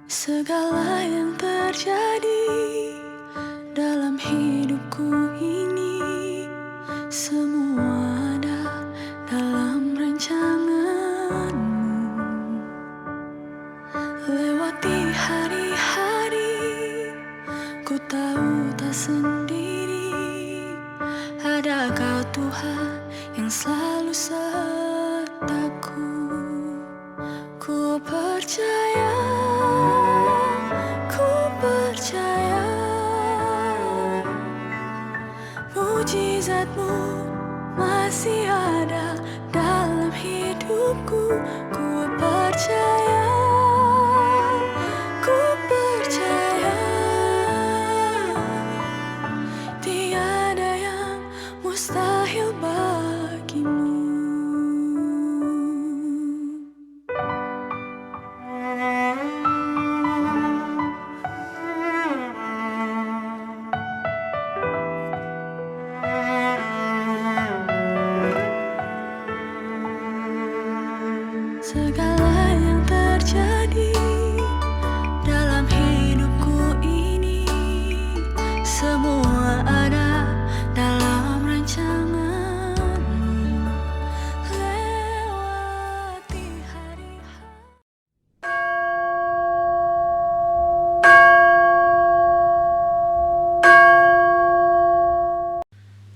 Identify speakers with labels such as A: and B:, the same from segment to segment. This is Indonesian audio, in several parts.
A: Segala yang terjadi dalam hidupku ini, semua ada dalam rancangan-Mu. Lewati hari-hari, ku tahu tak sendiri. Ada Kau Tuhan yang selalu sertaku. Ku percaya, mujizat-Mu masih ada dalam hidupku. Ku percaya, tiada yang mustahil bagi-Mu. Segala yang terjadi dalam hidupku ini, semua ada dalam rancangan-Mu. Lewati hari-hari.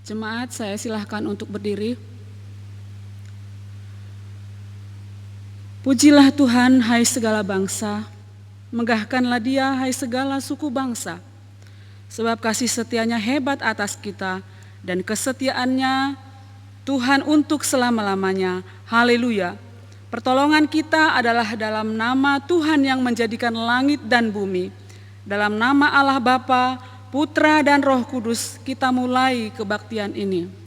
B: Jemaat, saya silahkan untuk berdiri. Pujilah Tuhan, hai segala bangsa, megahkanlah Dia, hai segala suku bangsa, sebab kasih setianya hebat atas kita, dan kesetiaannya Tuhan untuk selama-lamanya. Haleluya. Pertolongan kita adalah dalam nama Tuhan yang menjadikan langit dan bumi. Dalam nama Allah Bapa, Putra dan Roh Kudus, kita mulai kebaktian ini.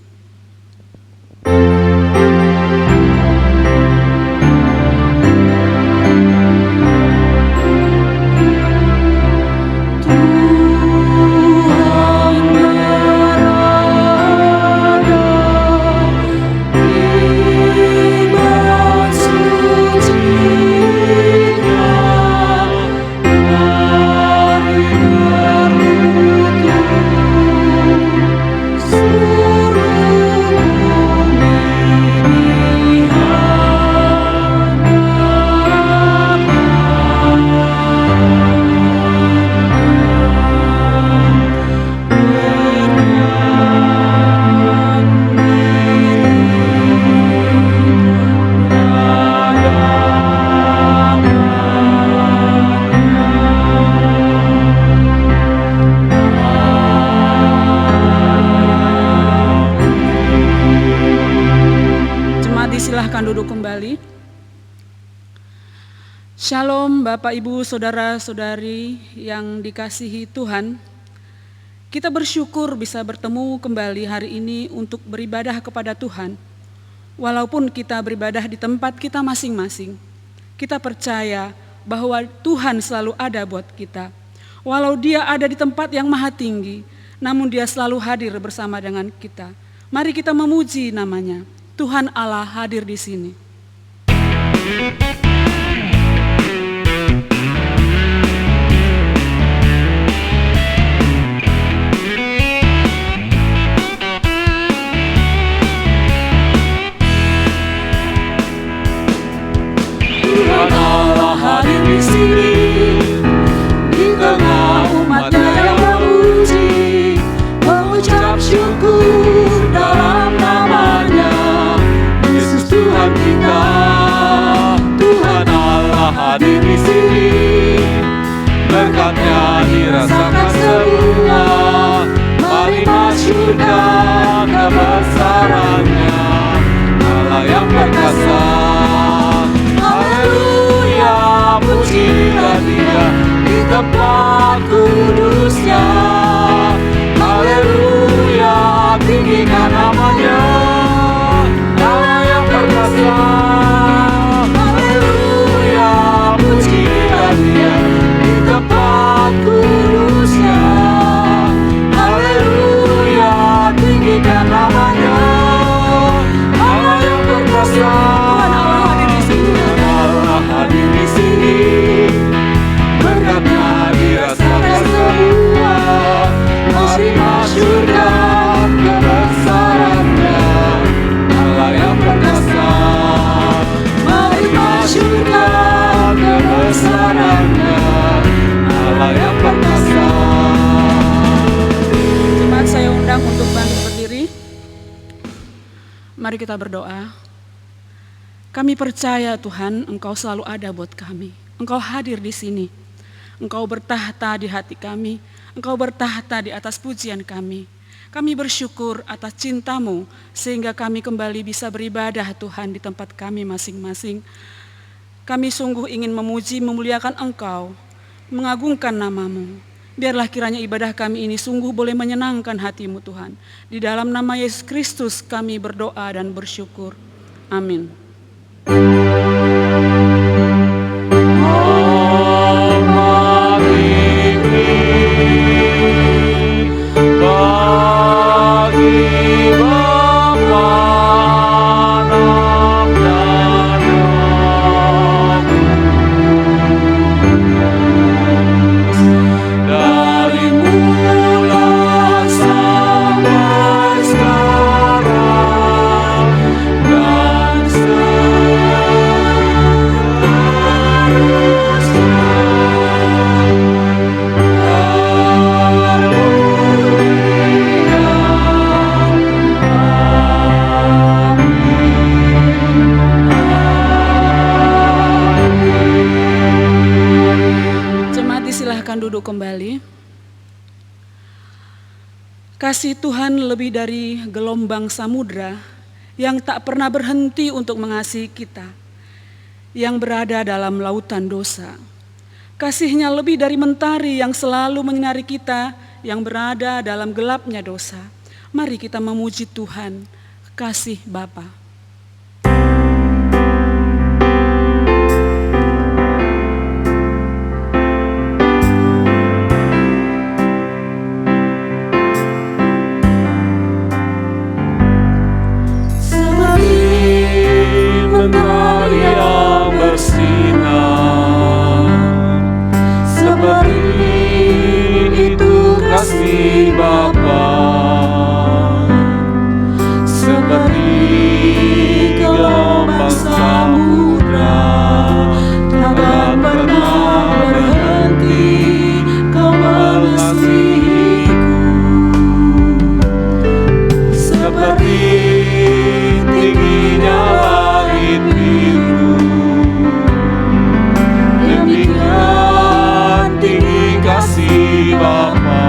B: Silahkan duduk kembali. Shalom Bapak Ibu Saudara-saudari yang dikasihi Tuhan. Kita bersyukur bisa bertemu kembali hari ini untuk beribadah kepada Tuhan. Walaupun kita beribadah di tempat kita masing-masing, kita percaya bahwa Tuhan selalu ada buat kita. Walau Dia ada di tempat yang maha tinggi, namun Dia selalu hadir bersama dengan kita. Mari kita memuji namanya. Tuhan Allah hadir di sini.
C: Tuhan Allah hadir di sini, di tengah umat-Nya yang memuji, mengucap syukur dalam nama-Nya. Yesus Tuhan kita, Tuhan Allah hadir di sini, berkat-Nya dirasakan semua. Mari masyurkan kebesaran-Nya, Allah yang perkasa. Haleluya, pujilah Dia di tempat kudus-Nya. Haleluya, tinggikan nama-Nya, Allah yang perkasa. Haleluya, pujilah Dia di tempat kudus-Nya. Haleluya, tinggikan
B: Mari kita berdoa. Kami percaya Tuhan, Engkau selalu ada buat kami. Engkau hadir di sini. Engkau bertahta di hati kami. Engkau bertahta di atas pujian kami. Kami bersyukur atas cinta-Mu sehingga kami kembali bisa beribadah Tuhan di tempat kami masing-masing. Kami sungguh ingin memuji, memuliakan Engkau, mengagungkan nama-Mu. Biarlah kiranya ibadah kami ini sungguh boleh menyenangkan hati-Mu Tuhan. Di dalam nama Yesus Kristus kami berdoa dan bersyukur. Amin. Duduk kembali. Kasih Tuhan lebih dari gelombang samudra yang tak pernah berhenti untuk mengasihi kita, yang berada dalam lautan dosa. Kasih-Nya lebih dari mentari yang selalu menyinari kita, yang berada dalam gelapnya dosa. Mari kita memuji Tuhan, kasih Bapa.
C: Kasih Bapa seperti gelombang samudra, tak pernah berhenti Kau mengasihiku. Seperti tingginya langit biru, demikian tinggi kasih Bapa.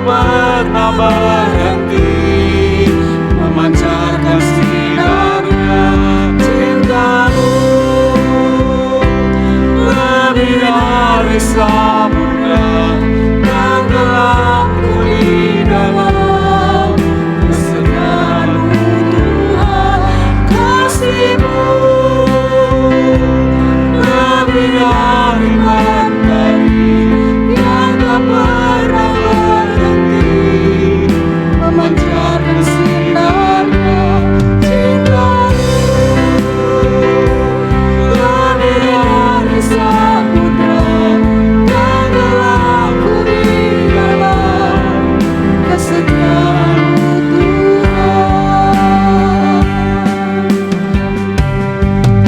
C: Pernah berhenti memancarkan sinarnya, cinta-Mu lebih dari samudra yang gelapku di dalam kesetiaan-Mu Tuhan. Kasih-Mu lebih dari mentari yang tak pernah memancarkan sinarnya, cinta-Mu lebih dari samudra yang gelapku di dalam kesetiaan-Mu Tuhan.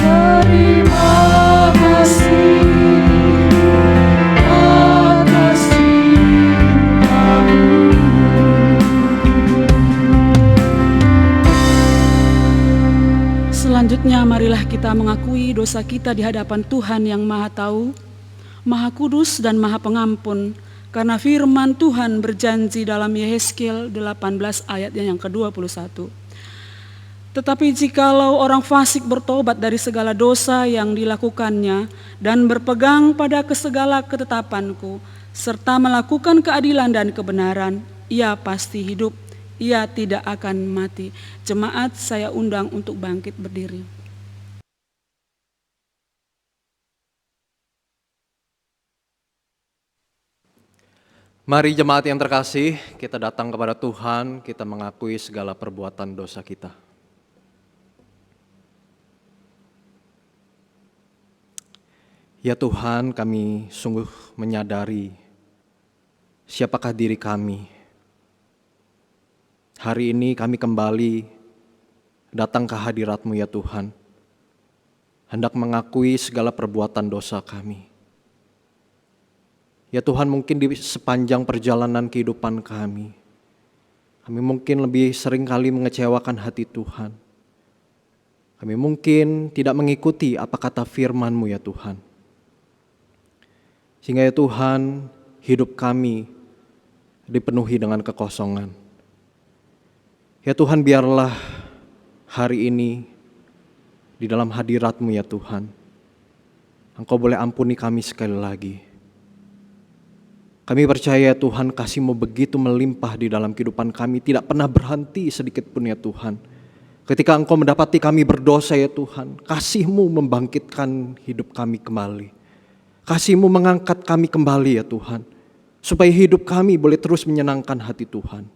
C: Terima kasih atas cinta-Mu.
B: Selanjutnya marilah kita mengakui dosa kita di hadapan Tuhan yang Maha Tahu, Maha Kudus dan Maha Pengampun, karena firman Tuhan berjanji dalam Yehezkiel 18 ayat yang ke-21. Tetapi jikalau orang fasik bertobat dari segala dosa yang dilakukannya dan berpegang pada segala ketetapan-Ku, serta melakukan keadilan dan kebenaran, ia pasti hidup. Ia tidak akan mati. Jemaat, saya undang untuk bangkit berdiri.
D: Mari jemaat yang terkasih, kita datang kepada Tuhan, kita mengakui segala perbuatan dosa kita. Ya Tuhan, kami sungguh menyadari siapakah diri kami. Hari ini kami kembali datang ke hadirat-Mu ya Tuhan, hendak mengakui segala perbuatan dosa kami. Ya Tuhan, mungkin di sepanjang perjalanan kehidupan kami mungkin lebih sering kali mengecewakan hati Tuhan. Kami mungkin tidak mengikuti apa kata firman-Mu ya Tuhan. Sehingga ya Tuhan, hidup kami dipenuhi dengan kekosongan. Ya Tuhan, biarlah hari ini di dalam hadirat-Mu ya Tuhan, Engkau boleh ampuni kami sekali lagi. Kami percaya ya Tuhan, kasih-Mu begitu melimpah di dalam kehidupan kami, tidak pernah berhenti sedikit pun ya Tuhan. Ketika Engkau mendapati kami berdosa ya Tuhan, kasih-Mu membangkitkan hidup kami kembali. Kasih-Mu mengangkat kami kembali ya Tuhan, supaya hidup kami boleh terus menyenangkan hati Tuhan.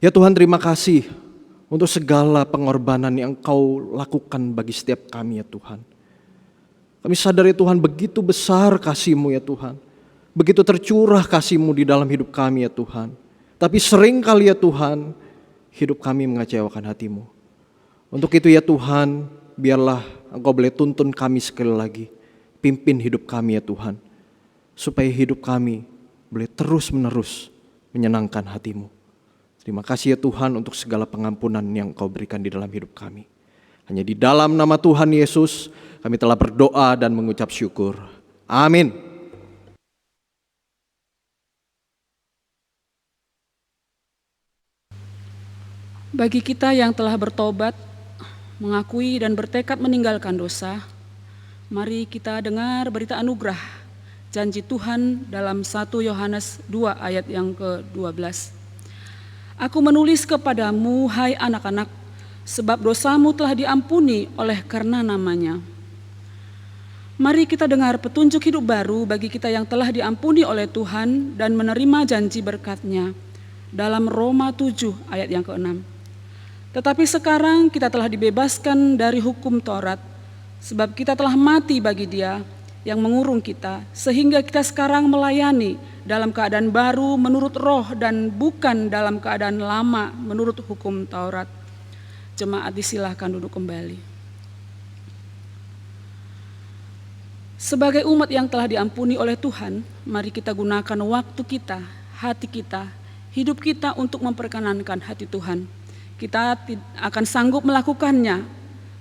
D: Ya Tuhan, terima kasih untuk segala pengorbanan yang Engkau lakukan bagi setiap kami ya Tuhan. Kami sadar ya Tuhan, begitu besar kasih-Mu ya Tuhan, begitu tercurah kasih-Mu di dalam hidup kami ya Tuhan. Tapi sering kali ya Tuhan, hidup kami mengecewakan hati-Mu. Untuk itu ya Tuhan, biarlah Engkau boleh tuntun kami sekali lagi. Pimpin hidup kami ya Tuhan, supaya hidup kami boleh terus-menerus menyenangkan hati-Mu. Terima kasih ya Tuhan untuk segala pengampunan yang Engkau berikan di dalam hidup kami. Hanya di dalam nama Tuhan Yesus kami telah berdoa dan mengucap syukur. Amin.
B: Bagi kita yang telah bertobat, mengakui dan bertekad meninggalkan dosa, mari kita dengar berita anugerah, janji Tuhan dalam 1 Yohanes 2 ayat yang ke-12. Aku menulis kepadamu, hai anak-anak, sebab dosamu telah diampuni oleh karena namanya. Mari kita dengar petunjuk hidup baru bagi kita yang telah diampuni oleh Tuhan dan menerima janji berkat-Nya dalam Roma 7 ayat yang ke-6. Tetapi sekarang kita telah dibebaskan dari hukum Taurat, sebab kita telah mati bagi Dia yang mengurung kita, sehingga kita sekarang melayani dalam keadaan baru menurut roh dan bukan dalam keadaan lama menurut hukum Taurat. Jemaat disilahkan duduk kembali. Sebagai umat yang telah diampuni oleh Tuhan, mari kita gunakan waktu kita, hati kita, hidup kita untuk memperkenankan hati Tuhan. Kita akan sanggup melakukannya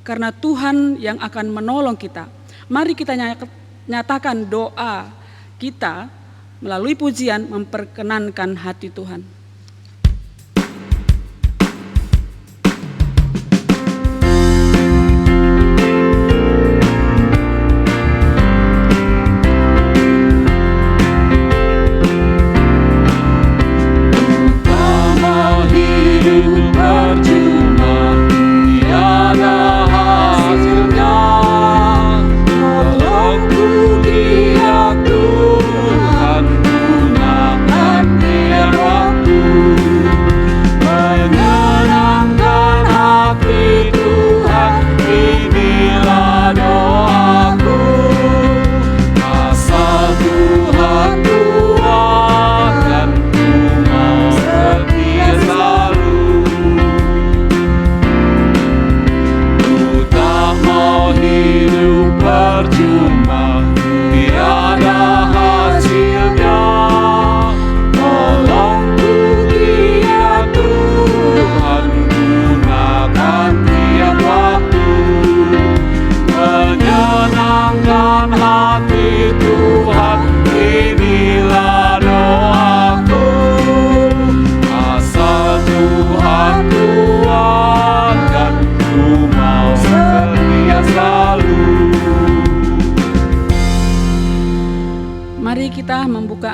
B: karena Tuhan yang akan menolong kita. Mari kita nyatakan doa kita melalui pujian memperkenankan hati Tuhan.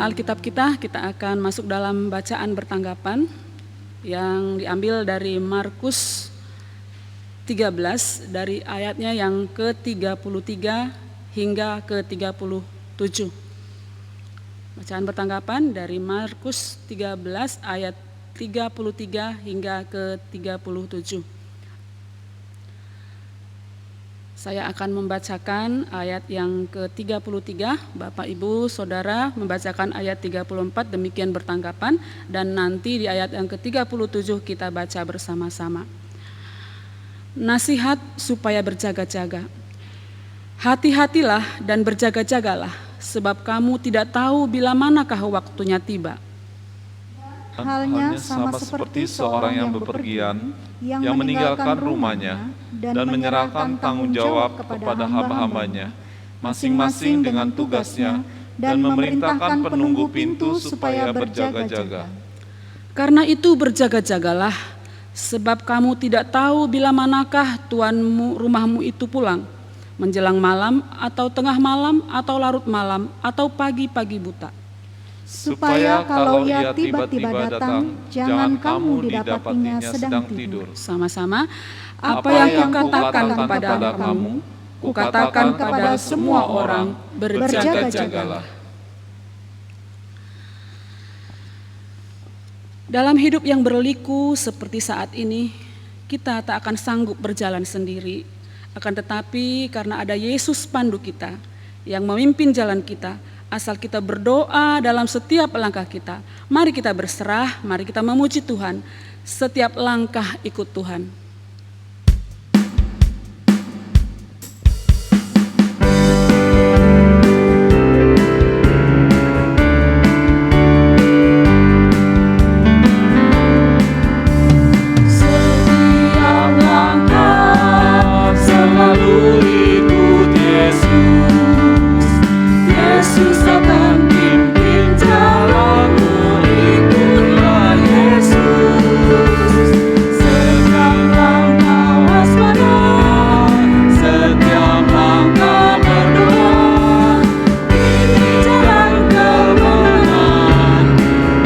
B: Alkitab kita akan masuk dalam bacaan bertanggapan yang diambil dari Markus 13 dari ayatnya yang ke-33 hingga ke-37. Bacaan bertanggapan dari Markus 13 ayat 33 hingga ke-37. Saya akan membacakan ayat yang ke-33, Bapak Ibu Saudara membacakan ayat 34, demikian bertanggapan, dan nanti di ayat yang ke-37 kita baca bersama-sama. Nasihat supaya berjaga-jaga. Hati-hatilah dan berjaga-jagalah, sebab kamu tidak tahu bila manakah waktunya tiba.
E: Halnya sama seperti seorang yang bepergian, yang meninggalkan rumahnya dan menyerahkan tanggung jawab kepada hamba-hambanya, masing-masing dengan tugasnya, dan memerintahkan penunggu pintu supaya berjaga-jaga.
B: Karena itu berjaga-jagalah, sebab kamu tidak tahu bila manakah tuanmu rumahmu itu pulang, menjelang malam atau tengah malam atau larut malam atau pagi-pagi buta.
E: Supaya kalau ia tiba-tiba datang, jangan kamu didapatinya sedang tidur.
B: Sama-sama, apa yang kukatakan kepada kamu, kukatakan kepada semua orang, berjaga-jagalah. Dalam hidup yang berliku seperti saat ini, kita tak akan sanggup berjalan sendiri. Akan tetapi karena ada Yesus pandu kita yang memimpin jalan kita, asal kita berdoa dalam setiap langkah kita. Mari kita berserah, mari kita memuji Tuhan. Setiap langkah ikut Tuhan.
C: Setiap langkah selalu ikut Yesus. Yesus akan pimpin jalanmu, ikutlah Yesus. Setiap langkah waspada, setiap langkah berdoa. Ini jalan kemenangan,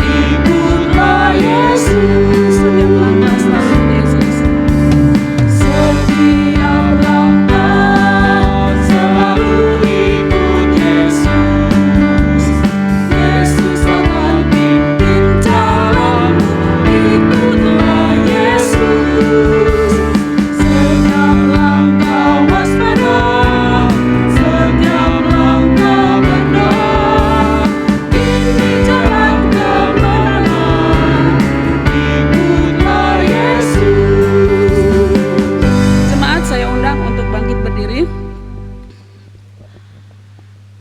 C: ikutlah Yesus.
B: Setiap langkah selalu Yesus.
C: Setiap langkah selalu ikut Yesus. Yesus akan pimpin jalanmu, ikutlah Yesus. Setiap langkah waspada, setiap langkah berdoa. Ini jalan kemenangan, ikutlah Yesus.
B: Jemaat, saya undang untuk bangkit berdiri.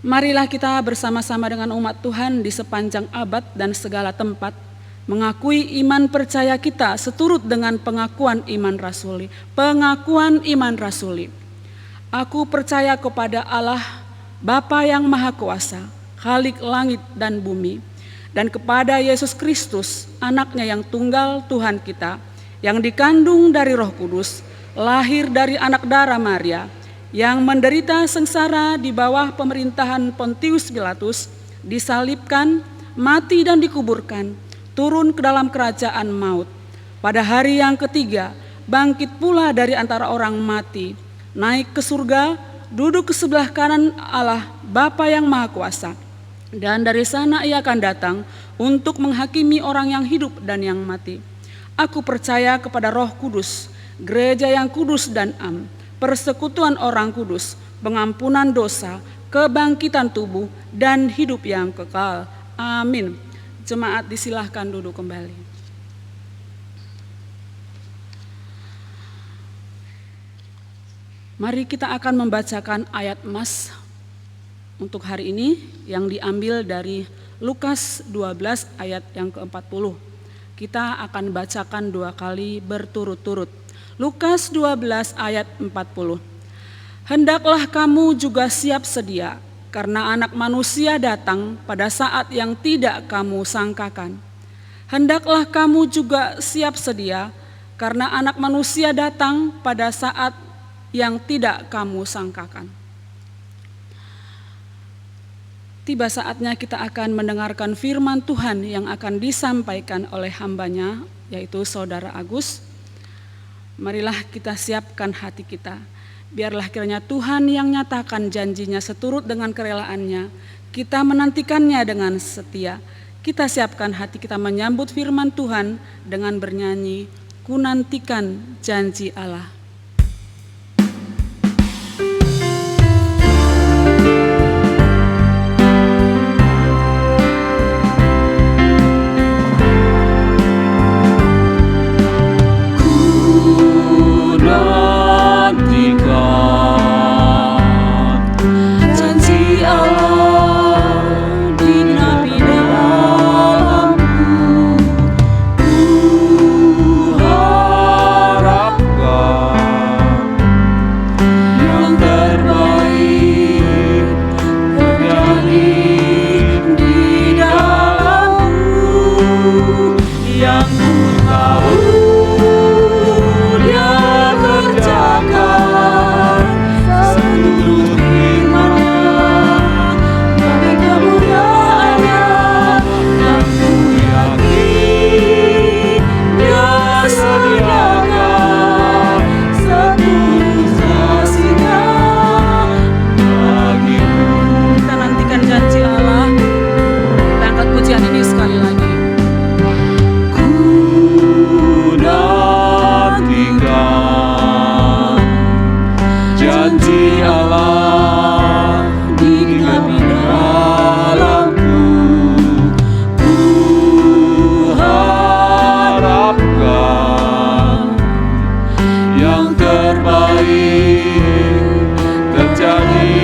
B: Marilah kita bersama-sama dengan umat Tuhan di sepanjang abad dan segala tempat mengakui iman percaya kita seturut dengan pengakuan iman rasuli. Pengakuan iman rasuli. Aku percaya kepada Allah, Bapa yang Maha Kuasa, Khalik langit dan bumi, dan kepada Yesus Kristus, anaknya yang tunggal Tuhan kita, yang dikandung dari Roh Kudus, lahir dari anak darah Maria, yang menderita sengsara di bawah pemerintahan Pontius Pilatus, disalibkan, mati dan dikuburkan, turun ke dalam kerajaan maut. Pada hari yang ketiga, bangkit pula dari antara orang mati, naik ke surga, duduk ke sebelah kanan Allah Bapa yang Maha Kuasa. Dan dari sana ia akan datang untuk menghakimi orang yang hidup dan yang mati. Aku percaya kepada Roh Kudus, gereja yang kudus dan am, persekutuan orang kudus, pengampunan dosa, kebangkitan tubuh, dan hidup yang kekal. Amin. Jemaat disilahkan duduk kembali. Mari kita akan membacakan ayat emas untuk hari ini yang diambil dari Lukas 12 ayat yang ke-40. Kita akan bacakan 2 kali berturut-turut. Lukas 12 ayat 40. Hendaklah kamu juga siap sedia, karena Anak Manusia datang pada saat yang tidak kamu sangkakan. Hendaklah kamu juga siap sedia, karena Anak Manusia datang pada saat yang tidak kamu sangkakan. Tiba saatnya kita akan mendengarkan firman Tuhan yang akan disampaikan oleh hambanya, yaitu Saudara Agus. Marilah kita siapkan hati kita. Biarlah kiranya Tuhan yang nyatakan janjinya seturut dengan kerelaannya. Kita menantikannya dengan setia. Kita siapkan hati kita menyambut firman Tuhan dengan bernyanyi, "Ku nantikan janji Allah."
C: tahu Dia kerjakan seluruh firman-Nya bagi kemuliaan-Nya, dan ku yakin Dia sediakan seluruh kasih-Nya bagiku.
B: Kita nantikan janji Allah. Kita angkat pujian ini sekali lagi.
C: Ku nantikan janji Allah di dalamku. Ku harapkan yang terbaik terjadi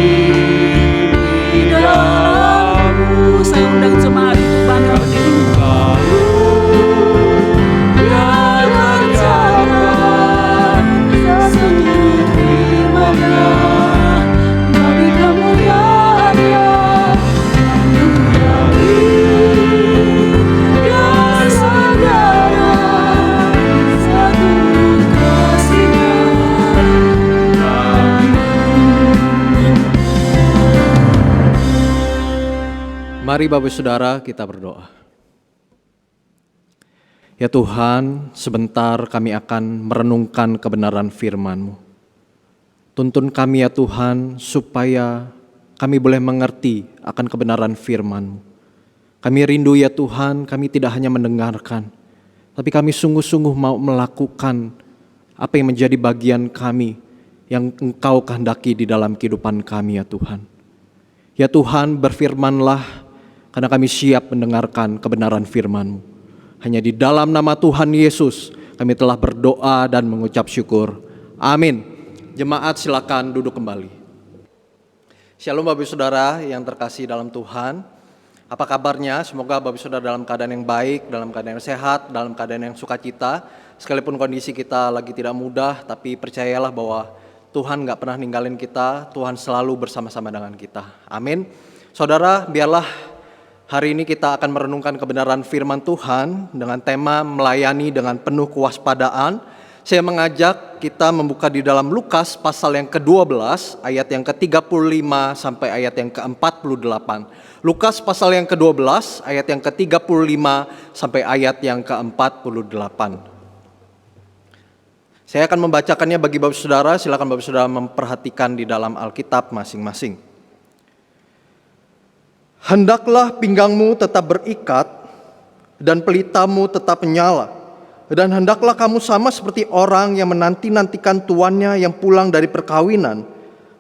C: di dalamku.
B: Saya undang jemaat untuk bangga berdiri.
C: Tahu Dia kerjakan seluruh firman-Nya bagi kemuliaan-Nya, dan ku yakin Dia sediakan seluruh kasih-Nya bagiku.
D: Mari Bapak Saudara kita berdoa. Ya Tuhan, sebentar kami akan merenungkan kebenaran firman-Mu. Tuntun kami ya Tuhan, supaya kami boleh mengerti akan kebenaran firman-Mu. Kami rindu ya Tuhan, kami tidak hanya mendengarkan, tapi kami sungguh-sungguh mau melakukan apa yang menjadi bagian kami, yang Engkau kehendaki di dalam kehidupan kami ya Tuhan. Ya Tuhan, berfirmanlah, karena kami siap mendengarkan kebenaran firman-Mu. Hanya di dalam nama Tuhan Yesus kami telah berdoa dan mengucap syukur. Amin. Jemaat silakan duduk kembali. Shalom Bapak Saudara yang terkasih dalam Tuhan. Apa kabarnya? Semoga Bapak Saudara dalam keadaan yang baik, dalam keadaan yang sehat, dalam keadaan yang sukacita. Sekalipun kondisi kita lagi tidak mudah, tapi percayalah bahwa Tuhan gak pernah ninggalin kita. Tuhan selalu bersama-sama dengan kita. Amin. Saudara, biarlah hari ini kita akan merenungkan kebenaran firman Tuhan dengan tema melayani dengan penuh kewaspadaan. Saya mengajak kita membuka di dalam Lukas pasal yang ke-12 ayat yang ke-35 sampai ayat yang ke-48. Lukas pasal yang ke-12 ayat yang ke-35 sampai ayat yang ke-48. Saya akan membacakannya bagi Bapak Saudara, silakan Bapak Saudara memperhatikan di dalam Alkitab masing-masing. Hendaklah pinggangmu tetap berikat dan pelitamu tetap menyala, dan hendaklah kamu sama seperti orang yang menanti-nantikan tuannya yang pulang dari perkawinan,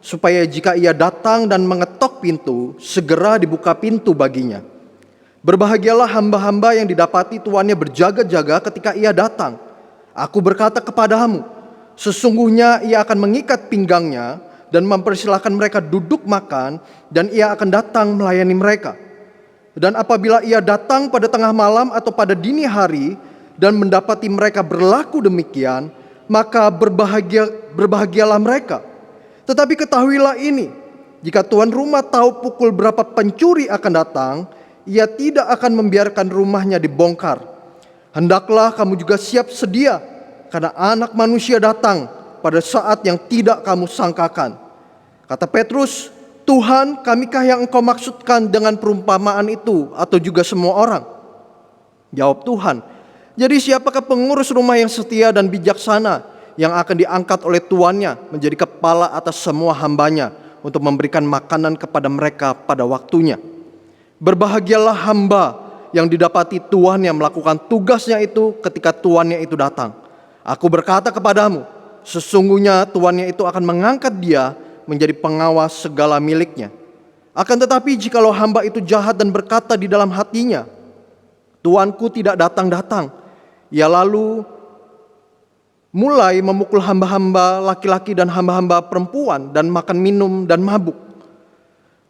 D: supaya jika ia datang dan mengetok pintu, segera dibuka pintu baginya. Berbahagialah hamba-hamba yang didapati tuannya berjaga-jaga ketika ia datang. Aku berkata kepadamu, sesungguhnya ia akan mengikat pinggangnya dan mempersilahkan mereka duduk makan, dan ia akan datang melayani mereka. Dan apabila ia datang pada tengah malam atau pada dini hari dan mendapati mereka berlaku demikian, maka berbahagialah mereka. Tetapi ketahuilah ini, jika tuan rumah tahu pukul berapa pencuri akan datang, ia tidak akan membiarkan rumahnya dibongkar. Hendaklah kamu juga siap sedia, karena Anak Manusia datang pada saat yang tidak kamu sangkakan. Kata Petrus, Tuhan, kamikah yang engkau maksudkan dengan perumpamaan itu, atau juga semua orang? Jawab Tuhan, jadi siapakah pengurus rumah yang setia dan bijaksana, yang akan diangkat oleh tuannya menjadi kepala atas semua hambanya, untuk memberikan makanan kepada mereka pada waktunya. Berbahagialah hamba yang didapati tuannya melakukan tugasnya itu ketika tuannya itu datang. Aku berkata kepadamu, sesungguhnya tuannya itu akan mengangkat dia menjadi pengawas segala miliknya. Akan tetapi jikalau hamba itu jahat dan berkata di dalam hatinya, tuanku tidak datang-datang, ia lalu mulai memukul hamba-hamba laki-laki dan hamba-hamba perempuan dan makan minum dan mabuk.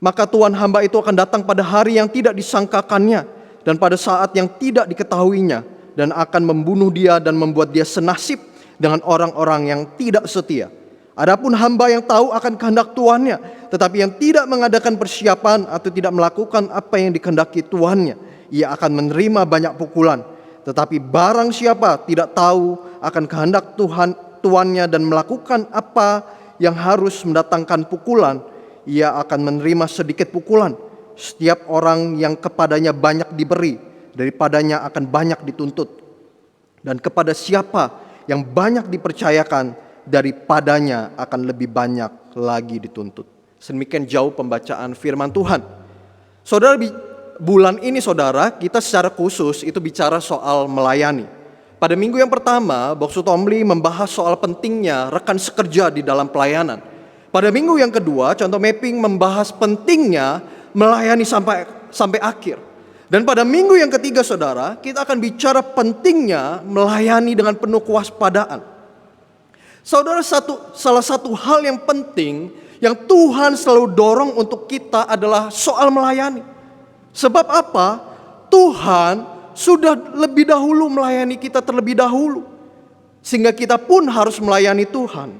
D: Maka tuan hamba itu akan datang pada hari yang tidak disangkakannya dan pada saat yang tidak diketahuinya, dan akan membunuh dia dan membuat dia senasib dengan orang-orang yang tidak setia. Adapun hamba yang tahu akan kehendak tuannya, tetapi yang tidak mengadakan persiapan atau tidak melakukan apa yang dikehendaki tuannya, ia akan menerima banyak pukulan. Tetapi barang siapa tidak tahu akan kehendak tuannya dan melakukan apa yang harus mendatangkan pukulan, ia akan menerima sedikit pukulan. Setiap orang yang kepadanya banyak diberi, daripadanya akan banyak dituntut. Dan kepada siapa yang banyak dipercayakan, daripadanya akan lebih banyak lagi dituntut. Sedemikian jauh pembacaan firman Tuhan. Saudara, bulan ini saudara, kita secara khusus itu bicara soal melayani. Pada minggu yang pertama, Boksu Tomli membahas soal pentingnya rekan sekerja di dalam pelayanan. Pada minggu yang kedua, Contoh Mapping membahas pentingnya melayani sampai akhir. Dan pada minggu yang ketiga saudara, kita akan bicara pentingnya melayani dengan penuh kewaspadaan. Saudara, salah satu hal yang penting yang Tuhan selalu dorong untuk kita adalah soal melayani. Sebab apa? Tuhan sudah lebih dahulu melayani kita terlebih dahulu, sehingga kita pun harus melayani Tuhan.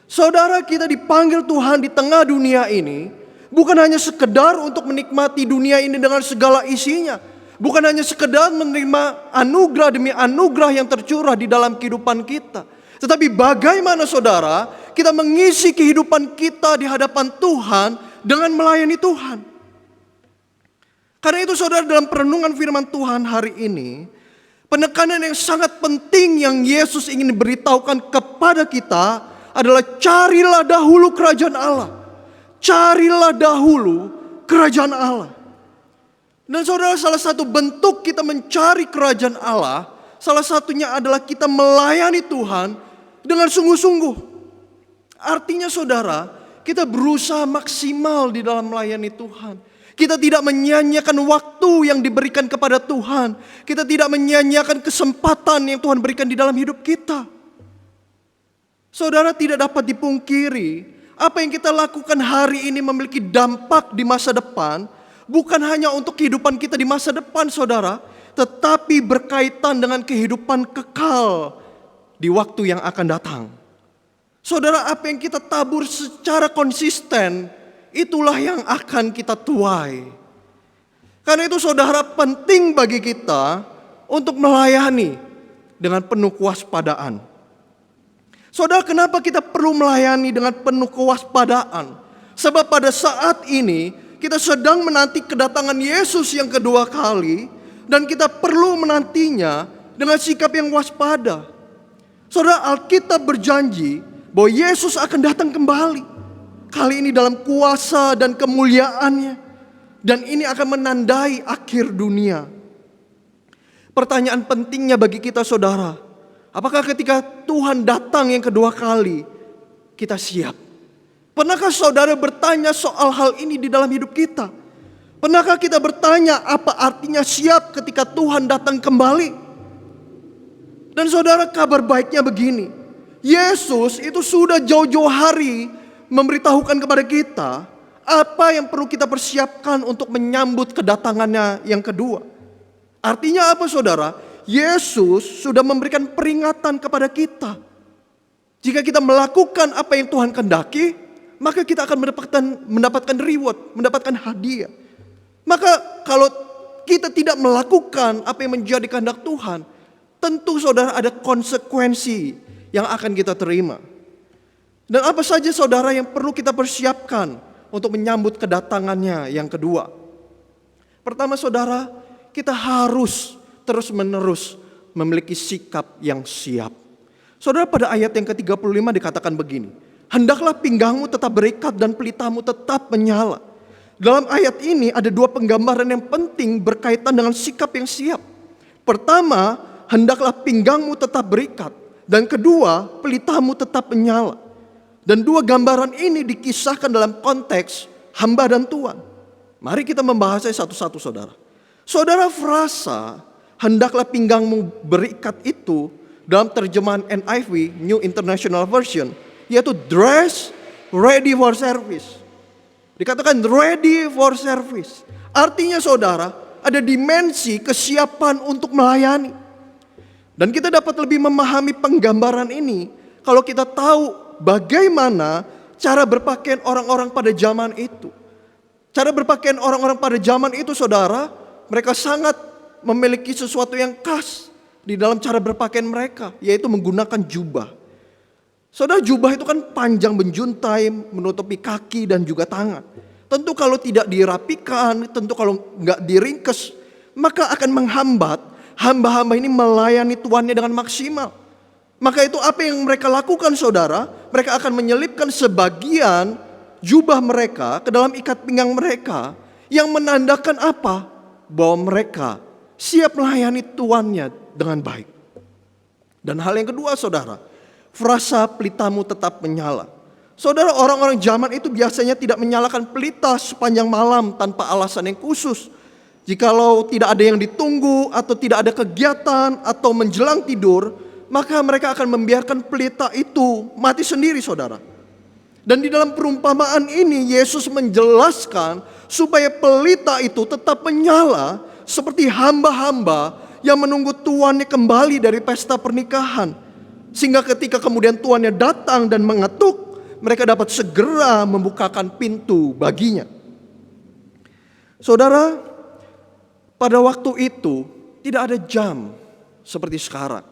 D: Saudara, kita dipanggil Tuhan di tengah dunia ini bukan hanya sekedar untuk menikmati dunia ini dengan segala isinya. Bukan hanya sekedar menerima anugerah demi anugerah yang tercurah di dalam kehidupan kita. Tetapi bagaimana saudara kita mengisi kehidupan kita di hadapan Tuhan dengan melayani Tuhan. Karena itu saudara, dalam perenungan firman Tuhan hari ini, penekanan yang sangat penting yang Yesus ingin beritahukan kepada kita adalah carilah dahulu kerajaan Allah. Carilah dahulu kerajaan Allah. Dan saudara, salah satu bentuk kita mencari kerajaan Allah, salah satunya adalah kita melayani Tuhan dengan sungguh-sungguh. Artinya saudara, kita berusaha maksimal di dalam melayani Tuhan. Kita tidak menyia-nyiakan waktu yang diberikan kepada Tuhan. Kita tidak menyia-nyiakan kesempatan yang Tuhan berikan di dalam hidup kita. Saudara, tidak dapat dipungkiri, apa yang kita lakukan hari ini memiliki dampak di masa depan, bukan hanya untuk kehidupan kita di masa depan saudara, tetapi berkaitan dengan kehidupan kekal di waktu yang akan datang. Saudara, apa yang kita tabur secara konsisten, itulah yang akan kita tuai. Karena itu saudara, penting bagi kita untuk melayani dengan penuh kewaspadaan. Saudara, kenapa kita perlu melayani dengan penuh kewaspadaan? Sebab pada saat ini kita sedang menanti kedatangan Yesus yang kedua kali, dan kita perlu menantinya dengan sikap yang waspada. Saudara, Alkitab berjanji bahwa Yesus akan datang kembali. Kali ini dalam kuasa dan kemuliaannya. Dan ini akan menandai akhir dunia. Pertanyaan pentingnya bagi kita saudara, apakah ketika Tuhan datang yang kedua kali, kita siap? Pernahkah saudara bertanya soal hal ini di dalam hidup kita? Pernahkah kita bertanya apa artinya siap ketika Tuhan datang kembali? Dan saudara, kabar baiknya begini. Yesus itu sudah jauh-jauh hari memberitahukan kepada kita apa yang perlu kita persiapkan untuk menyambut kedatangannya yang kedua. Artinya apa saudara? Yesus sudah memberikan peringatan kepada kita. Jika kita melakukan apa yang Tuhan kehendaki, maka kita akan mendapatkan reward, mendapatkan hadiah. Maka kalau kita tidak melakukan apa yang menjadi kehendak Tuhan, tentu saudara ada konsekuensi yang akan kita terima. Dan apa saja saudara yang perlu kita persiapkan untuk menyambut kedatangannya yang kedua? Pertama saudara, kita harus terus-menerus memiliki sikap yang siap. Saudara, pada ayat yang ke-35 dikatakan begini, hendaklah pinggangmu tetap berikat dan pelitamu tetap menyala. Dalam ayat ini ada dua penggambaran yang penting berkaitan dengan sikap yang siap. Pertama, hendaklah pinggangmu tetap berikat. Dan kedua, pelitamu tetap menyala. Dan dua gambaran ini dikisahkan dalam konteks hamba dan tuan. Mari kita membahasnya satu-satu saudara. Saudara, frasa hendaklah pinggangmu berikat itu dalam terjemahan NIV, New International Version, yaitu dress ready for service. Dikatakan ready for service. Artinya saudara, ada dimensi kesiapan untuk melayani. Dan kita dapat lebih memahami penggambaran ini kalau kita tahu bagaimana cara berpakaian orang-orang pada zaman itu. Cara berpakaian orang-orang pada zaman itu saudara, mereka sangat memiliki sesuatu yang khas di dalam cara berpakaian mereka, yaitu menggunakan jubah. Saudara, jubah itu kan panjang menjuntai, menutupi kaki dan juga tangan. Tentu kalau tidak dirapikan, tentu kalau nggak diringkes, maka akan menghambat hamba-hamba ini melayani tuannya dengan maksimal. Maka itu apa yang mereka lakukan, saudara? Mereka akan menyelipkan sebagian jubah mereka ke dalam ikat pinggang mereka, yang menandakan apa? Bahwa mereka siap melayani tuannya dengan baik. Dan hal yang kedua, saudara, frasa pelitamu tetap menyala. Saudara, orang-orang zaman itu biasanya tidak menyalakan pelita sepanjang malam tanpa alasan yang khusus. Jikalau tidak ada yang ditunggu atau tidak ada kegiatan atau menjelang tidur, maka mereka akan membiarkan pelita itu mati sendiri, saudara. Dan di dalam perumpamaan ini Yesus menjelaskan supaya pelita itu tetap menyala seperti hamba-hamba yang menunggu tuannya kembali dari pesta pernikahan. Sehingga ketika kemudian tuannya datang dan mengetuk, mereka dapat segera membukakan pintu baginya. Saudara, pada waktu itu tidak ada jam seperti sekarang.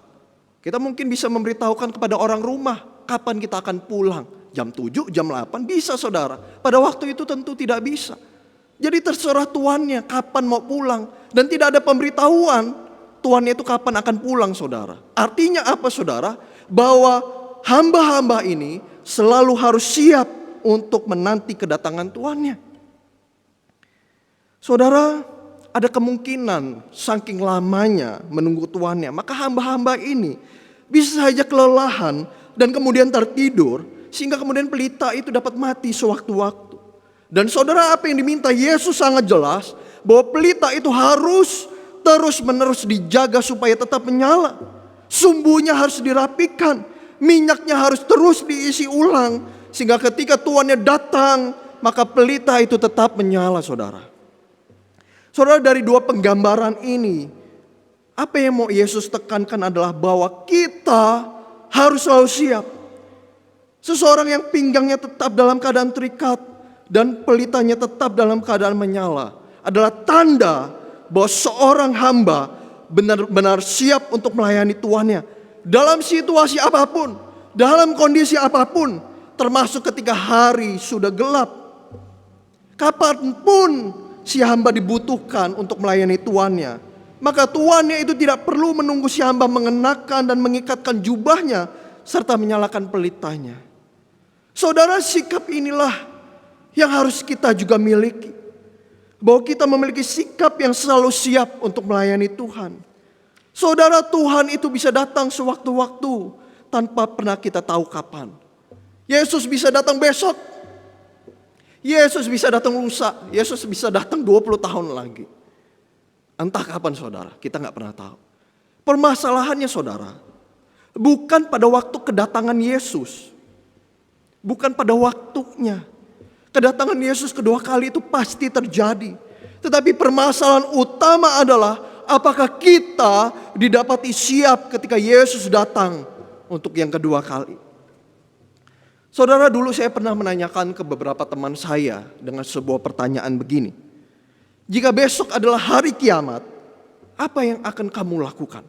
D: Kita mungkin bisa memberitahukan kepada orang rumah kapan kita akan pulang. Jam 7, jam 8 bisa, saudara. Pada waktu itu tentu tidak bisa. Jadi terserah tuannya kapan mau pulang. Dan tidak ada pemberitahuan tuannya itu kapan akan pulang, saudara. Artinya apa, saudara? Bahwa hamba-hamba ini selalu harus siap untuk menanti kedatangan tuannya. Saudara, ada kemungkinan saking lamanya menunggu tuannya, maka hamba-hamba ini bisa saja kelelahan dan kemudian tertidur, sehingga kemudian pelita itu dapat mati sewaktu-waktu. Dan saudara, apa yang diminta Yesus sangat jelas, bahwa pelita itu harus terus-menerus dijaga supaya tetap menyala. Sumbunya harus dirapikan, minyaknya harus terus diisi ulang, sehingga ketika tuannya datang, maka pelita itu tetap menyala, saudara. Saudara, dari dua penggambaran ini, apa yang mau Yesus tekankan adalah bahwa kita harus selalu siap. Seseorang yang pinggangnya tetap dalam keadaan terikat dan pelitanya tetap dalam keadaan menyala adalah tanda bahwa seorang hamba benar-benar siap untuk melayani tuannya. Dalam situasi apapun, dalam kondisi apapun, termasuk ketika hari sudah gelap. Kapanpun si hamba dibutuhkan untuk melayani tuannya, maka tuannya itu tidak perlu menunggu si hamba mengenakan dan mengikatkan jubahnya serta menyalakan pelitanya. Saudara, sikap inilah yang harus kita juga miliki. Bahwa kita memiliki sikap yang selalu siap untuk melayani Tuhan. Saudara, Tuhan itu bisa datang sewaktu-waktu tanpa pernah kita tahu kapan. Yesus bisa datang besok. Yesus bisa datang lusa. Yesus bisa datang 20 tahun lagi. Entah kapan, saudara, kita gak pernah tahu. Permasalahannya, saudara, bukan pada waktu kedatangan Yesus. Bukan pada waktunya. Kedatangan Yesus kedua kali itu pasti terjadi. Tetapi permasalahan utama adalah apakah kita didapati siap ketika Yesus datang untuk yang kedua kali. Saudara, dulu saya pernah menanyakan ke beberapa teman saya dengan sebuah pertanyaan begini. Jika besok adalah hari kiamat, apa yang akan kamu lakukan?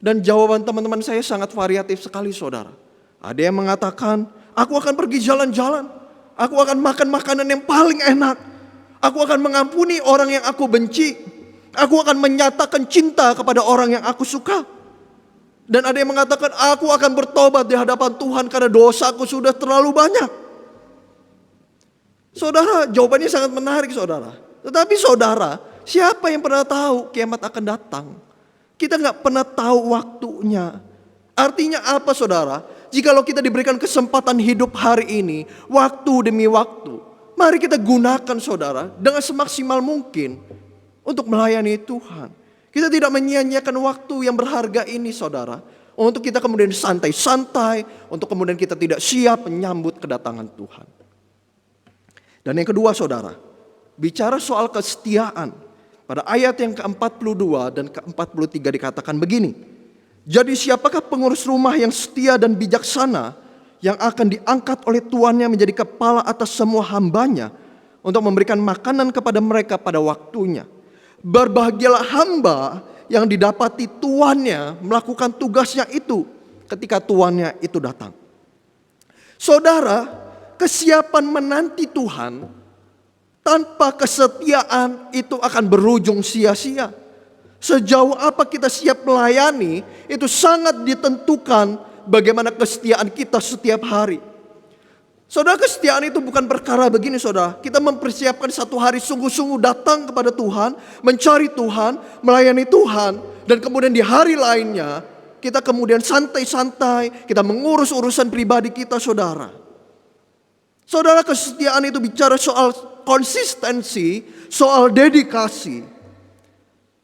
D: Dan jawaban teman-teman saya sangat variatif sekali, saudara. Ada yang mengatakan, aku akan pergi jalan-jalan. Aku akan makan makanan yang paling enak. Aku akan mengampuni orang yang aku benci. Aku akan menyatakan cinta kepada orang yang aku suka. Dan ada yang mengatakan, aku akan bertobat di hadapan Tuhan karena dosaku sudah terlalu banyak. Saudara, jawabannya sangat menarik, saudara. Tetapi saudara, siapa yang pernah tahu kiamat akan datang? Kita gak pernah tahu waktunya. Artinya apa, saudara? Jikalau kita diberikan kesempatan hidup hari ini, waktu demi waktu, mari kita gunakan, saudara, dengan semaksimal mungkin untuk melayani Tuhan. Kita tidak menyia-nyiakan waktu yang berharga ini, saudara, untuk kita kemudian santai-santai, untuk kemudian kita tidak siap menyambut kedatangan Tuhan. Dan yang kedua, saudara, bicara soal kesetiaan, pada ayat yang ke-42 dan ke-43 dikatakan begini. Jadi siapakah pengurus rumah yang setia dan bijaksana yang akan diangkat oleh tuannya menjadi kepala atas semua hambanya untuk memberikan makanan kepada mereka pada waktunya.
F: Berbahagialah hamba yang didapati tuannya melakukan tugasnya itu ketika tuannya itu datang. Saudara, kesiapan menanti Tuhan tanpa kesetiaan itu akan berujung sia-sia. Sejauh apa kita siap melayani itu sangat ditentukan bagaimana kesetiaan kita setiap hari. Saudara, kesetiaan itu bukan perkara begini saudara. Kita mempersiapkan satu hari sungguh-sungguh datang kepada Tuhan, mencari Tuhan, melayani Tuhan. Dan kemudian di hari lainnya kita kemudian santai-santai, kita mengurus urusan pribadi kita saudara. Saudara, kesetiaan itu bicara soal konsistensi, soal dedikasi.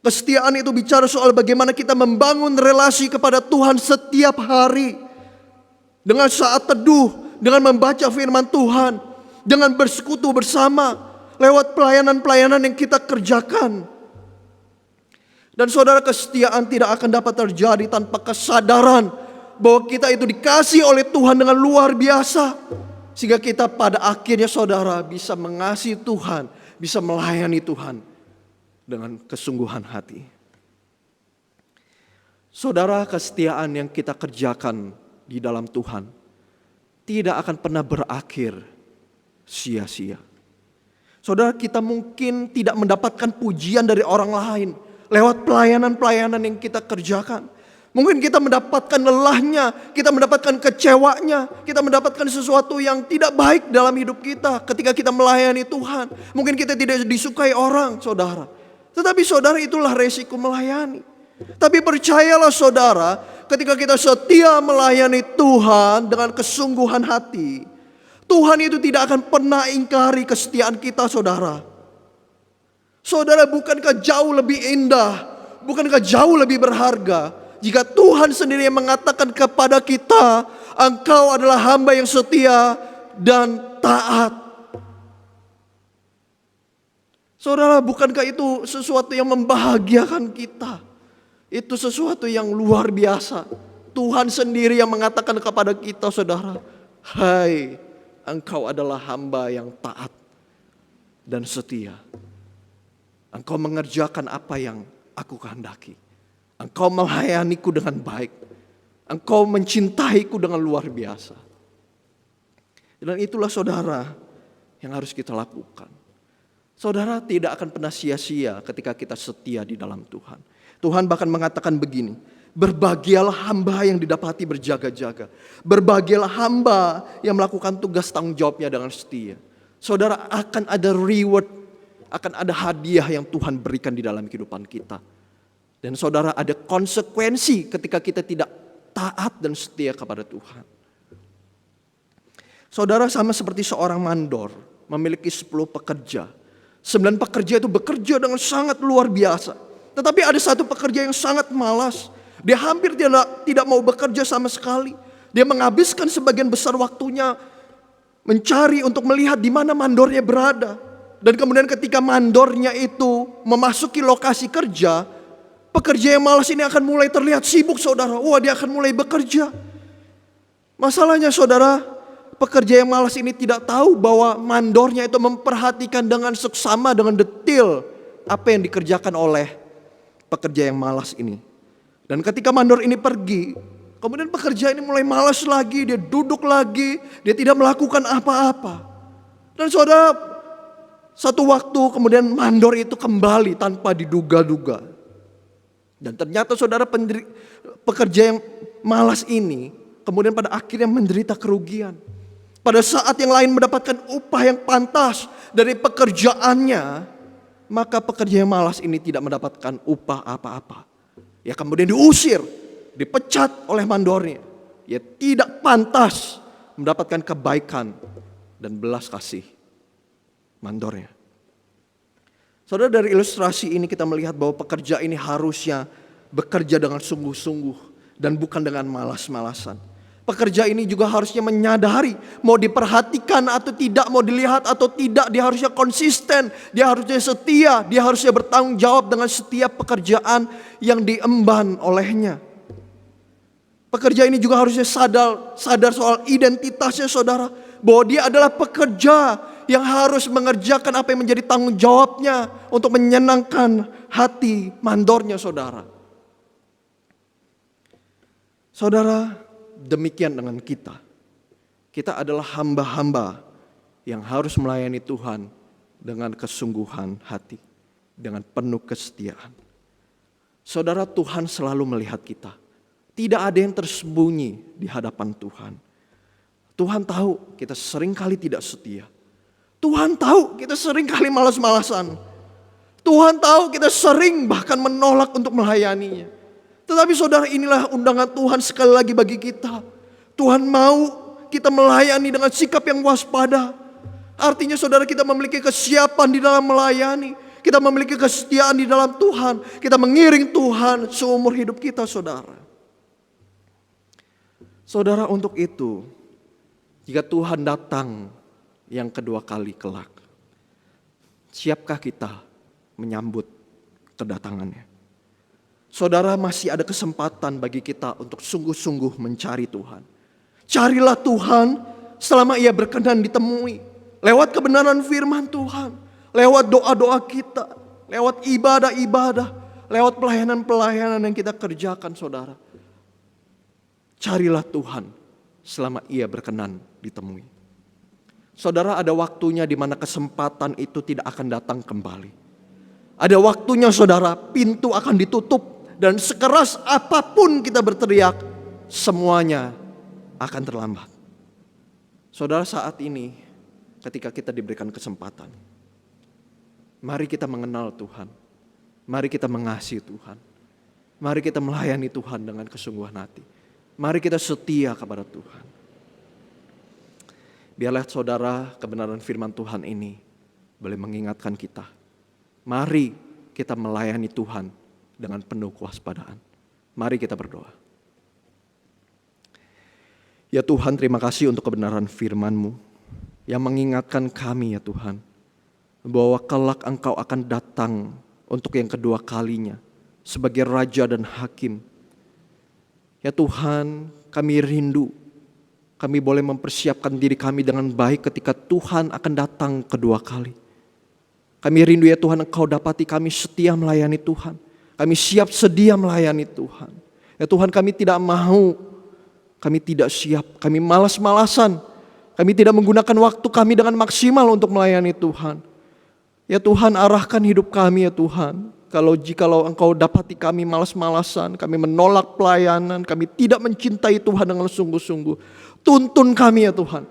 F: Kesetiaan itu bicara soal bagaimana kita membangun relasi kepada Tuhan setiap hari. Dengan saat teduh, dengan membaca firman Tuhan, dengan bersekutu bersama, lewat pelayanan-pelayanan yang kita kerjakan. Dan saudara, kesetiaan tidak akan dapat terjadi tanpa kesadaran bahwa kita itu dikasih oleh Tuhan dengan luar biasa. Sehingga kita pada akhirnya saudara bisa mengasihi Tuhan, bisa melayani Tuhan dengan kesungguhan hati. Saudara, kesetiaan yang kita kerjakan di dalam Tuhan tidak akan pernah berakhir sia-sia. Saudara, kita mungkin tidak mendapatkan pujian dari orang lain lewat pelayanan-pelayanan yang kita kerjakan. Mungkin kita mendapatkan lelahnya, kita mendapatkan kecewanya, kita mendapatkan sesuatu yang tidak baik dalam hidup kita ketika kita melayani Tuhan. Mungkin kita tidak disukai orang, saudara. Tetapi saudara, itulah resiko melayani. Tapi percayalah saudara, ketika kita setia melayani Tuhan dengan kesungguhan hati, Tuhan itu tidak akan pernah ingkari kesetiaan kita saudara. Saudara, bukankah jauh lebih indah, bukankah jauh lebih berharga jika Tuhan sendiri yang mengatakan kepada kita, engkau adalah hamba yang setia dan taat. Saudara, bukankah itu sesuatu yang membahagiakan kita? Itu sesuatu yang luar biasa. Tuhan sendiri yang mengatakan kepada kita saudara, hai, engkau adalah hamba yang taat dan setia. Engkau mengerjakan apa yang aku kehendaki. Engkau melayaniku dengan baik. Engkau mencintaiku dengan luar biasa. Dan itulah saudara yang harus kita lakukan. Saudara, tidak akan pernah sia-sia ketika kita setia di dalam Tuhan. Tuhan bahkan mengatakan begini, berbahagialah hamba yang didapati berjaga-jaga. Berbahagialah hamba yang melakukan tugas tanggung jawabnya dengan setia. Saudara, akan ada reward, akan ada hadiah yang Tuhan berikan di dalam kehidupan kita. Dan saudara, ada konsekuensi ketika kita tidak taat dan setia kepada Tuhan. Saudara, sama seperti seorang mandor memiliki 10 pekerja. 9 pekerja itu bekerja dengan sangat luar biasa. Tetapi ada satu pekerja yang sangat malas. Dia hampir tidak mau bekerja sama sekali. Dia menghabiskan sebagian besar waktunya mencari untuk melihat di mana mandornya berada. Dan kemudian ketika mandornya itu memasuki lokasi kerja, pekerja yang malas ini akan mulai terlihat sibuk saudara. Wah, dia akan mulai bekerja. Masalahnya saudara, pekerja yang malas ini tidak tahu bahwa mandornya itu memperhatikan dengan seksama, dengan detail apa yang dikerjakan oleh pekerja yang malas ini. Dan ketika mandor ini pergi, kemudian pekerja ini mulai malas lagi, dia duduk lagi, dia tidak melakukan apa-apa. Dan saudara, satu waktu kemudian mandor itu kembali tanpa diduga-duga. Dan ternyata saudara, pekerja yang malas ini kemudian pada akhirnya menderita kerugian. Pada saat yang lain mendapatkan upah yang pantas dari pekerjaannya, maka pekerja yang malas ini tidak mendapatkan upah apa-apa. Ya kemudian diusir, dipecat oleh mandornya. Ya tidak pantas mendapatkan kebaikan dan belas kasih mandornya. Saudara, dari ilustrasi ini kita melihat bahwa pekerja ini harusnya bekerja dengan sungguh-sungguh dan bukan dengan malas-malasan. Pekerja ini juga harusnya menyadari mau diperhatikan atau tidak, mau dilihat atau tidak, dia harusnya konsisten, dia harusnya setia, dia harusnya bertanggung jawab dengan setiap pekerjaan yang diemban olehnya. Pekerja ini juga harusnya sadar soal identitasnya saudara, bahwa dia adalah pekerja yang harus mengerjakan apa yang menjadi tanggung jawabnya untuk menyenangkan hati mandornya saudara. Saudara, demikian dengan kita. Kita adalah hamba-hamba yang harus melayani Tuhan dengan kesungguhan hati, dengan penuh kesetiaan. Saudara, Tuhan selalu melihat kita. Tidak ada yang tersembunyi di hadapan Tuhan. Tuhan tahu kita seringkali tidak setia. Tuhan tahu kita seringkali malas-malasan. Tuhan tahu kita sering bahkan menolak untuk melayaninya. Tetapi saudara, inilah undangan Tuhan sekali lagi bagi kita. Tuhan mau kita melayani dengan sikap yang waspada. Artinya saudara, kita memiliki kesiapan di dalam melayani. Kita memiliki kesetiaan di dalam Tuhan. Kita mengiring Tuhan seumur hidup kita saudara. Saudara, untuk itu, jika Tuhan datang yang kedua kali kelak, siapkah kita menyambut kedatangannya? Saudara, masih ada kesempatan bagi kita untuk sungguh-sungguh mencari Tuhan. Carilah Tuhan selama Ia berkenan ditemui. Lewat kebenaran firman Tuhan, lewat doa-doa kita, lewat ibadah-ibadah, lewat pelayanan-pelayanan yang kita kerjakan saudara. Carilah Tuhan selama Ia berkenan ditemui. Saudara, ada waktunya di mana kesempatan itu tidak akan datang kembali. Ada waktunya saudara, pintu akan ditutup dan sekeras apapun kita berteriak, semuanya akan terlambat. Saudara, saat ini ketika kita diberikan kesempatan, mari kita mengenal Tuhan. Mari kita mengasihi Tuhan. Mari kita melayani Tuhan dengan kesungguhan hati. Mari kita setia kepada Tuhan. Biarlah saudara, kebenaran firman Tuhan ini boleh mengingatkan kita. Mari kita melayani Tuhan dengan penuh kewaspadaan. Mari kita berdoa. Ya Tuhan, terima kasih untuk kebenaran firman-Mu yang mengingatkan kami ya Tuhan, bahwa kelak Engkau akan datang untuk yang kedua kalinya sebagai Raja dan Hakim. Ya Tuhan, kami rindu, kami boleh mempersiapkan diri kami dengan baik ketika Tuhan akan datang kedua kali. Kami rindu ya Tuhan, Engkau dapati kami setia melayani Tuhan. Kami siap sedia melayani Tuhan. Ya Tuhan, kami tidak mau, kami tidak siap, kami malas-malasan. Kami tidak menggunakan waktu kami dengan maksimal untuk melayani Tuhan. Ya Tuhan, arahkan hidup kami ya Tuhan. Jikalau Engkau dapati kami malas-malasan, kami menolak pelayanan, kami tidak mencintai Tuhan dengan sungguh-sungguh. Tuntun kami ya Tuhan,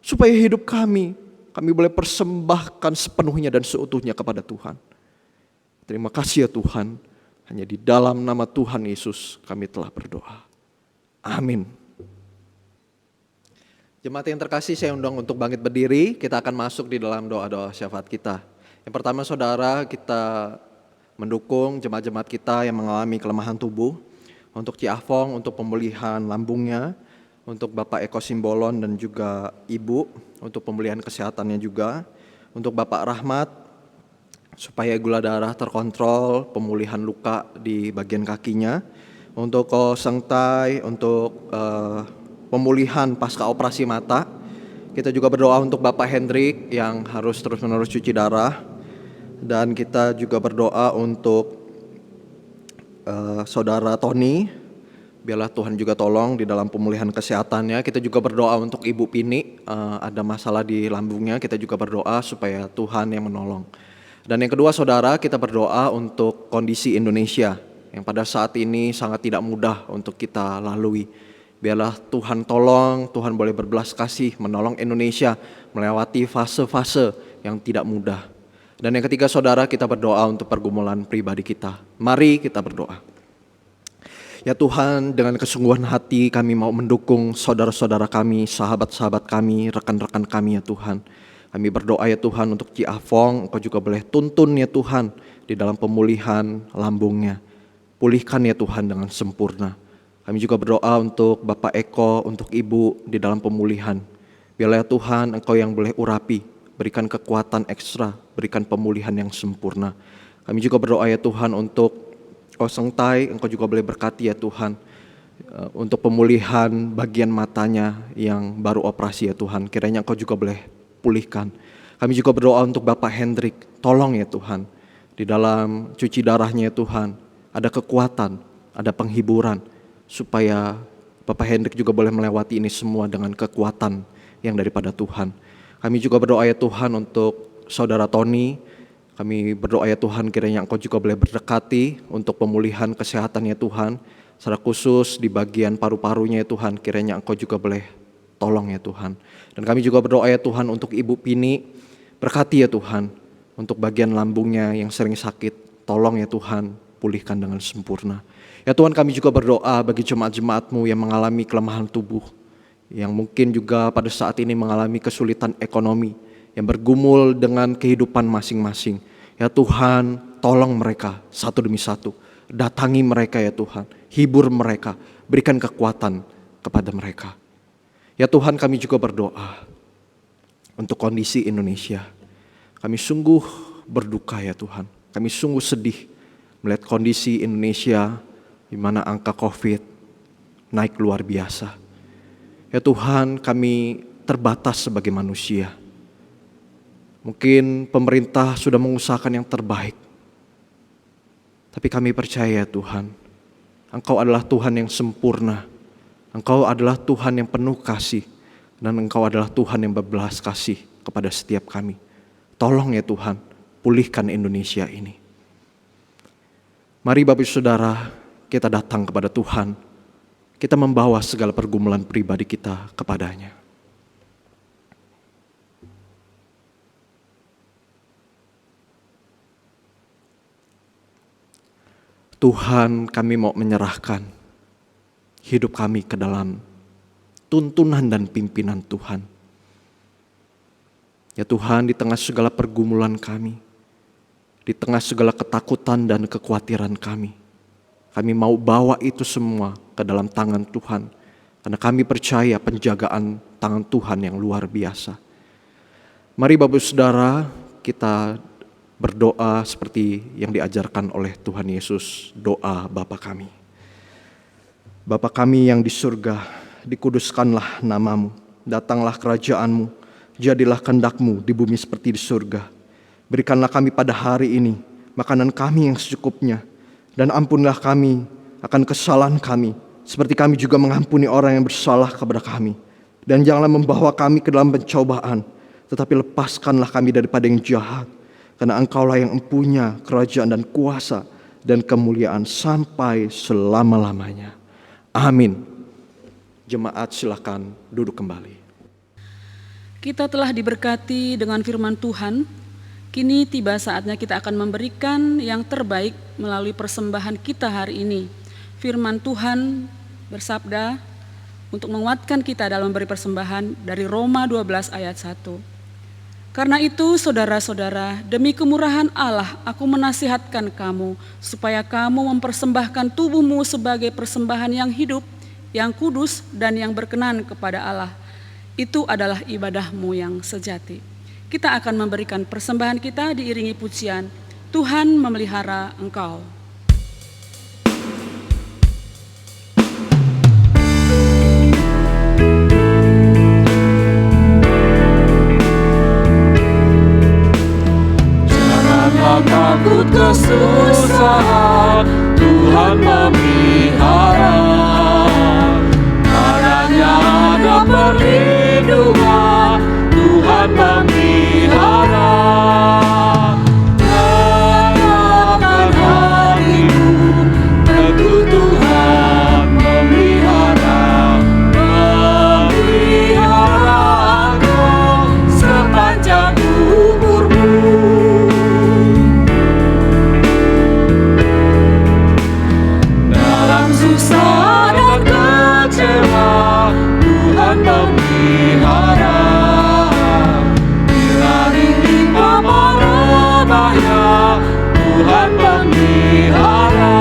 F: supaya hidup kami boleh persembahkan sepenuhnya dan seutuhnya kepada Tuhan. Terima kasih ya Tuhan, hanya di dalam nama Tuhan Yesus kami telah berdoa. Amin. Jemaat yang terkasih, saya undang untuk bangkit berdiri. Kita akan masuk di dalam doa-doa syafaat kita. Yang pertama saudara, kita mendukung jemaat-jemaat kita yang mengalami kelemahan tubuh. Untuk Ci Afong, untuk pemulihan lambungnya. Untuk Bapak Eko Simbolon dan juga Ibu, untuk pemulihan kesehatannya juga. Untuk Bapak Rahmat, supaya gula darah terkontrol, pemulihan luka di bagian kakinya. Untuk Ko Sengtai, untuk pemulihan pasca operasi mata. Kita juga berdoa untuk Bapak Hendrik yang harus terus-menerus cuci darah. Dan kita juga berdoa untuk saudara Tony. Biarlah Tuhan juga tolong di dalam pemulihan kesehatannya. Kita juga berdoa untuk Ibu Pini, ada masalah di lambungnya. Kita juga berdoa supaya Tuhan yang menolong. Dan yang kedua saudara, kita berdoa untuk kondisi Indonesia yang pada saat ini sangat tidak mudah untuk kita lalui. Biarlah Tuhan tolong, Tuhan boleh berbelas kasih menolong Indonesia melewati fase-fase yang tidak mudah. Dan yang ketiga saudara, kita berdoa untuk pergumulan pribadi kita. Mari kita berdoa. Ya Tuhan, dengan kesungguhan hati kami mau mendukung saudara-saudara kami, sahabat-sahabat kami, rekan-rekan kami ya Tuhan. Kami berdoa ya Tuhan untuk Ci Afong, Engkau juga boleh tuntun ya Tuhan di dalam pemulihan lambungnya. Pulihkan ya Tuhan dengan sempurna. Kami juga berdoa untuk Bapak Eko, untuk Ibu di dalam pemulihan. Biarlah ya Tuhan, Engkau yang boleh urapi, berikan kekuatan ekstra, berikan pemulihan yang sempurna. Kami juga berdoa ya Tuhan untuk Ko Sengtai, Engkau juga boleh berkati ya Tuhan untuk pemulihan bagian matanya yang baru operasi ya Tuhan. Kiranya Engkau juga boleh pulihkan.
D: Kami juga berdoa untuk Bapak Hendrik, tolong ya Tuhan, di dalam cuci darahnya ya Tuhan, ada kekuatan, ada penghiburan, supaya Bapak Hendrik juga boleh melewati ini semua dengan kekuatan yang daripada Tuhan. Kami juga berdoa ya Tuhan untuk Saudara Tony. Kami berdoa ya Tuhan, kiranya Engkau juga boleh berdekati untuk pemulihan kesehatannya Tuhan. Secara khusus di bagian paru-parunya ya Tuhan, kiranya Engkau juga boleh tolong ya Tuhan. Dan kami juga berdoa ya Tuhan untuk Ibu Pini, berkati ya Tuhan, untuk bagian lambungnya yang sering sakit, tolong ya Tuhan, pulihkan dengan sempurna. Ya Tuhan, kami juga berdoa bagi jemaat-jemaat-Mu yang mengalami kelemahan tubuh, yang mungkin juga pada saat ini mengalami kesulitan ekonomi, yang bergumul dengan kehidupan masing-masing. Ya Tuhan, tolong mereka satu demi satu. Datangi mereka ya Tuhan, hibur mereka, berikan kekuatan kepada mereka. Ya Tuhan, kami juga berdoa untuk kondisi Indonesia. Kami sungguh berduka ya Tuhan, kami sungguh sedih melihat kondisi Indonesia di mana angka COVID naik luar biasa. Ya Tuhan, kami terbatas sebagai manusia. Mungkin pemerintah sudah mengusahakan yang terbaik, tapi kami percaya Tuhan, Engkau adalah Tuhan yang sempurna. Engkau adalah Tuhan yang penuh kasih. Dan Engkau adalah Tuhan yang berbelas kasih kepada setiap kami. Tolong ya Tuhan, pulihkan Indonesia ini. Mari Bapak Saudara, kita datang kepada Tuhan. Kita membawa segala pergumulan pribadi kita kepadanya. Tuhan, kami mau menyerahkan hidup kami ke dalam tuntunan dan pimpinan Tuhan. Ya Tuhan, di tengah segala pergumulan kami, di tengah segala ketakutan dan kekhawatiran kami mau bawa itu semua ke dalam tangan Tuhan. Karena kami percaya penjagaan tangan Tuhan yang luar biasa. Mari Bapak Saudara, kita berdoa seperti yang diajarkan oleh Tuhan Yesus, doa Bapa kami. Bapa kami yang di surga, dikuduskanlah namamu, datanglah kerajaan-Mu, jadilah kehendak-Mu di bumi seperti di surga. Berikanlah kami pada hari ini makanan kami yang secukupnya, dan ampunilah kami akan kesalahan kami, seperti kami juga mengampuni orang yang bersalah kepada kami. Dan janganlah membawa kami ke dalam pencobaan, tetapi lepaskanlah kami daripada yang jahat. Karena Engkaulah yang mempunyai kerajaan dan kuasa dan kemuliaan sampai selama-lamanya. Amin. Jemaat silakan duduk kembali.
B: Kita telah diberkati dengan firman Tuhan. Kini tiba saatnya kita akan memberikan yang terbaik melalui persembahan kita hari ini. Firman Tuhan bersabda untuk menguatkan kita dalam memberi persembahan dari Roma 12 ayat 1. Karena itu saudara-saudara, demi kemurahan Allah aku menasihatkan kamu supaya kamu mempersembahkan tubuhmu sebagai persembahan yang hidup, yang kudus dan yang berkenan kepada Allah. Itu adalah ibadahmu yang sejati. Kita akan memberikan persembahan kita diiringi pujian, Tuhan memelihara engkau.
E: Takut kesusahan, Tuhan memelihara. Padanya ada perlindungan, Tuhan memelihara. Tenangkan hatimu, tentu Tuhan memelihara. Memelihara engkau sepanjang umurmu. Susah dan kecewa, Tuhan memelihara. Bila ditimpa mara bahaya, Tuhan memelihara.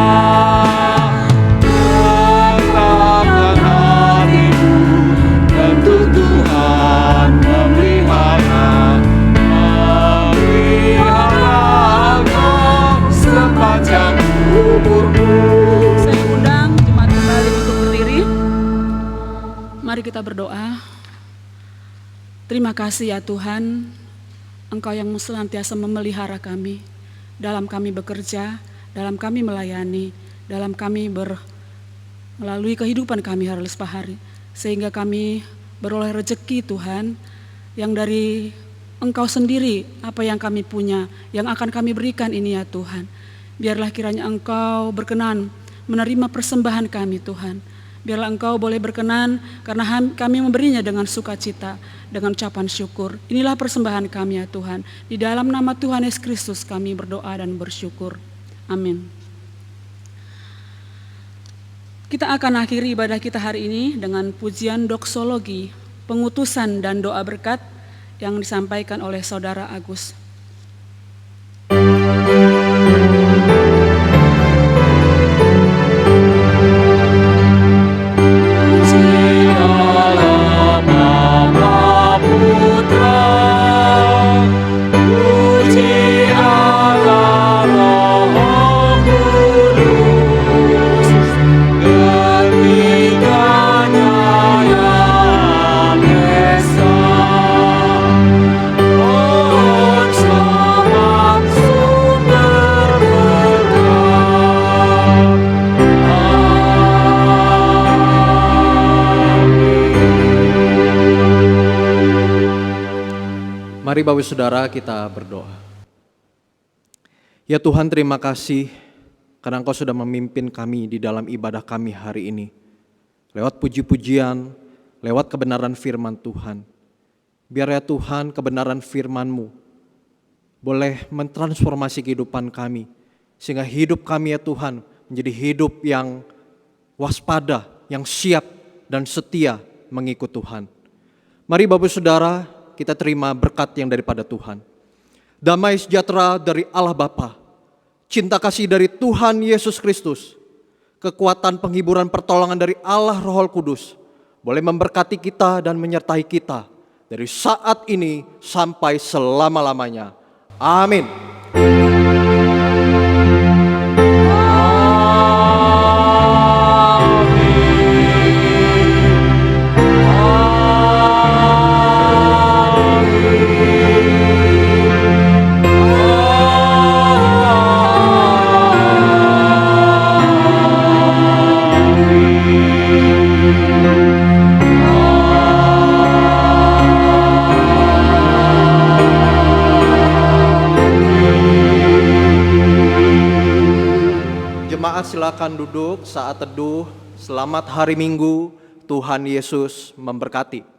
E: Tenangkan hatimu, tentu Tuhan memelihara. Memelihara engkau sepanjang umurmu.
B: Mari kita berdoa. Terima kasih ya Tuhan, Engkau yang senantiasa memelihara kami, dalam kami bekerja, dalam kami melayani, dalam kami melalui kehidupan kami hari lepas hari, sehingga kami beroleh rezeki Tuhan, yang dari Engkau sendiri, apa yang kami punya, yang akan kami berikan ini ya Tuhan. Biarlah kiranya Engkau berkenan menerima persembahan kami Tuhan. Biarlah Engkau boleh berkenan karena kami memberinya dengan sukacita, dengan ucapan syukur. Inilah persembahan kami ya Tuhan. Di dalam nama Tuhan Yesus Kristus kami berdoa dan bersyukur. Amin. Kita akan akhiri ibadah kita hari ini dengan pujian doksologi, pengutusan dan doa berkat yang disampaikan oleh Saudara Agus.
D: Mari Bapak Saudara kita berdoa. Ya Tuhan, terima kasih karena Engkau sudah memimpin kami di dalam ibadah kami hari ini. Lewat puji-pujian, lewat kebenaran firman Tuhan. Biar ya Tuhan kebenaran firman-Mu boleh mentransformasi kehidupan kami. Sehingga hidup kami ya Tuhan menjadi hidup yang waspada, yang siap dan setia mengikut Tuhan. Mari Bapak Saudara, kita terima berkat yang daripada Tuhan. Damai sejahtera dari Allah Bapa, cinta kasih dari Tuhan Yesus Kristus, kekuatan penghiburan pertolongan dari Allah Roh Kudus, boleh memberkati kita dan menyertai kita dari saat ini sampai selama-lamanya. Amin. Silakan duduk saat teduh. Selamat hari Minggu. Tuhan Yesus memberkati.